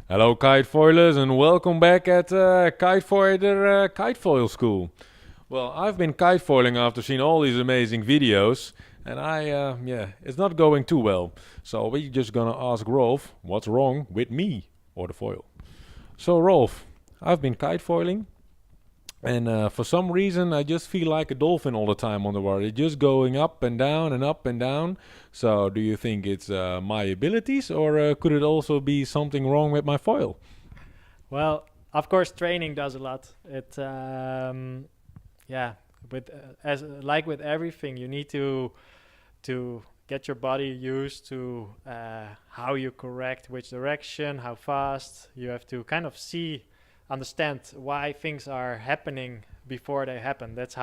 Hello, kitefoilers, and welcome back at Kitefoil School. Well, I've been kitefoiling after seeing all these amazing videos, and it's not going too well. So we're just gonna ask Rolf what's wrong with me or the foil. So, Rolf, I've been kitefoiling, and for some reason, I just feel like a dolphin all the time on the water. It's just going up and down and up and down. So, do you think it's my abilities, or could it also be something wrong with my foil? Well, of course, training does a lot. Yeah, with as like with everything, you need to get your body used to how you correct which direction, how fast. You have to kind of understand why things are happening before they happen. That's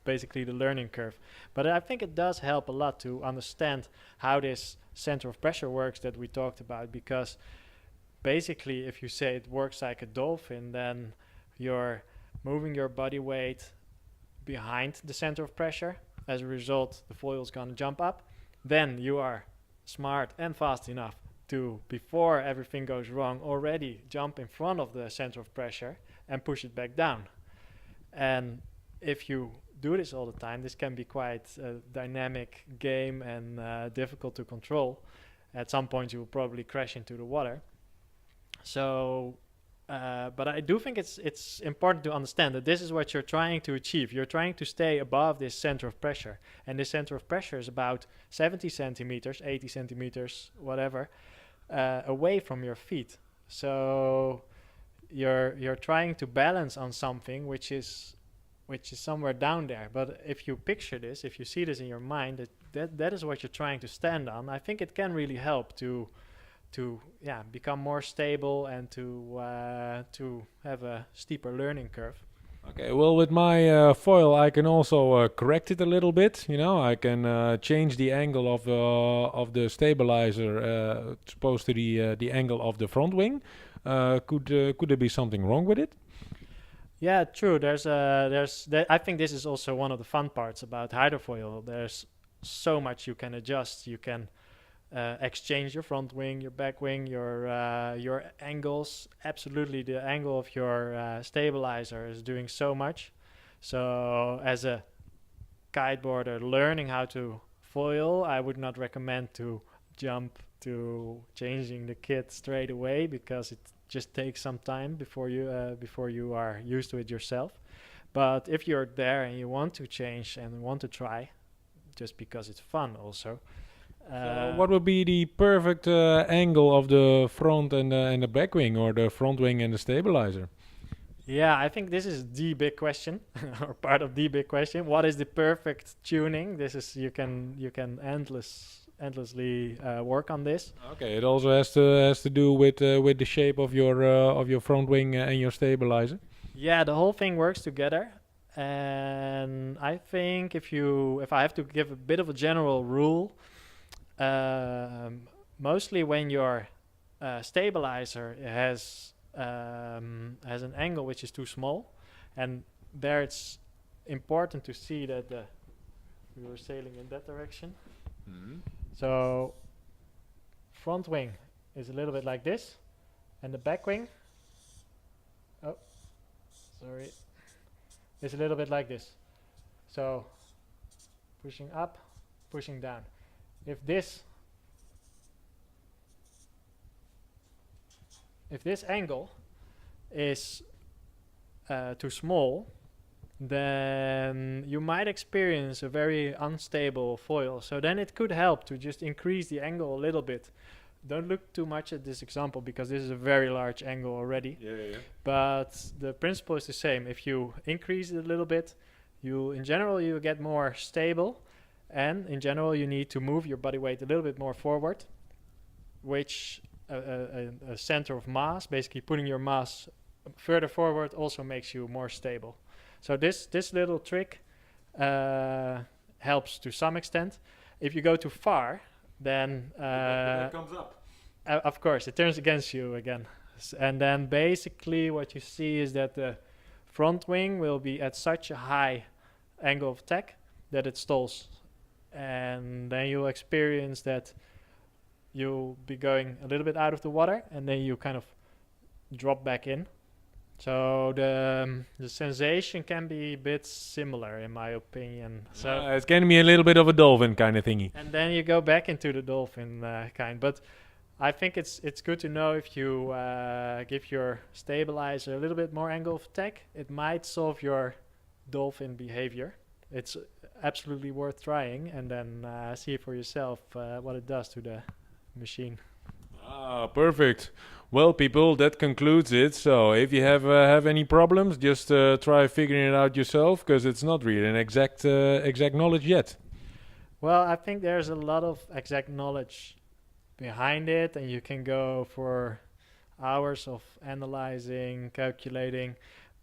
basically the learning curve. But I think it does help a lot to understand how this center of pressure works that we talked about, because basically, if you say it works like a dolphin, then you're moving your body weight behind the center of pressure. As a result, the foil is going to jump up. Then you are smart and fast enough to, before everything goes wrong, already jump in front of the center of pressure and push it back down. And if you do this all the time, this can be quite a dynamic game and difficult to control. At some point, you will probably crash into the water. So, but I do think it's important to understand that this is what you're trying to achieve. You're trying to stay above this center of pressure, and this center of pressure is about 70 centimeters, 80 centimeters, whatever, away from your feet. So you're trying to balance on something which is somewhere down there. But if you picture this, if you see this in your mind, that is what you're trying to stand on. I think it can really help to become more stable and to have a steeper learning curve. Okay, well, with my foil, I can also correct it a little bit. You know, I can change the angle of the stabilizer supposed to the angle of the front wing. Could there be something wrong with it? Yeah, true. I think this is also one of the fun parts about hydrofoil. There's so much you can adjust. You can exchange your front wing, your back wing, your angles. Absolutely, the angle of your stabilizer is doing so much. So, as a kiteboarder learning how to foil, I would not recommend to jump to changing the kit straight away, because it just takes some time before you are used to it yourself. But if you're there and you want to change and want to try, just because it's fun, also. So, Uh, what would be the perfect angle of the front and the back wing, or the front wing and the stabilizer? Yeah, I think this is the big question, or part of the big question. What is the perfect tuning? This is you can endlessly work on this. Okay, it also has to do with the shape of your front wing and your stabilizer. Yeah, the whole thing works together. And I think if I have to give a bit of a general rule, mostly when your stabilizer has an angle which is too small, and there it's important to see that we were sailing in that direction. Mhm. So front wing is a little bit like this, and the back wing, oh, sorry, is a little bit like this. So pushing up, pushing down. If this if this angle is too small, then you might experience a very unstable foil. So then it could help to just increase the angle a little bit. Don't look too much at this example, because this is a very large angle already. Yeah, yeah. But the principle is the same. If you increase it a little bit, in general you get more stable, and in general you need to move your body weight a little bit more forward, which a center of mass, basically putting your mass further forward, also makes you more stable. So this little trick helps to some extent. If you go too far, then That comes up. of course it turns against you again. And then basically what you see is that the front wing will be at such a high angle of attack that it stalls, and then you'll experience that you'll be going a little bit out of the water, and then you kind of drop back in. So the sensation can be a bit similar, in my opinion. So It can be a little bit of a dolphin kind of thingy. and then you go back into the dolphin kind. But I think it's good to know if you give your stabilizer a little bit more angle of attack, it might solve your dolphin behavior. It's absolutely worth trying, and then see for yourself what it does to the machine. Ah, perfect. Well, people, that concludes it. So if you have any problems, just try figuring it out yourself, because it's not really an exact knowledge yet. Well, I think there's a lot of exact knowledge behind it, and you can go for hours of analyzing, calculating.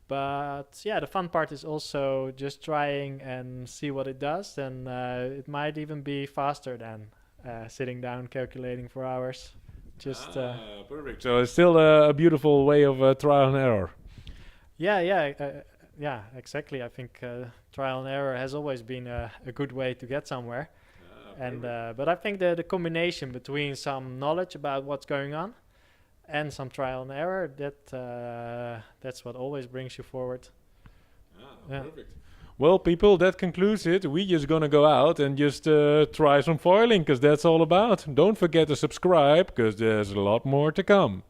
But yeah, the fun part is also just trying and see what it does. And it might even be faster than sitting down calculating for hours. Just Perfect. So it's still a beautiful way of trial and error. yeah, exactly. I think trial and error has always been a good way to get somewhere. And but I think the combination between some knowledge about what's going on and some trial and error, that's what always brings you forward. Yeah. Perfect. Well, people, that concludes it. We just gonna go out and just try some foiling, because that's all about. Don't forget to subscribe, because there's a lot more to come.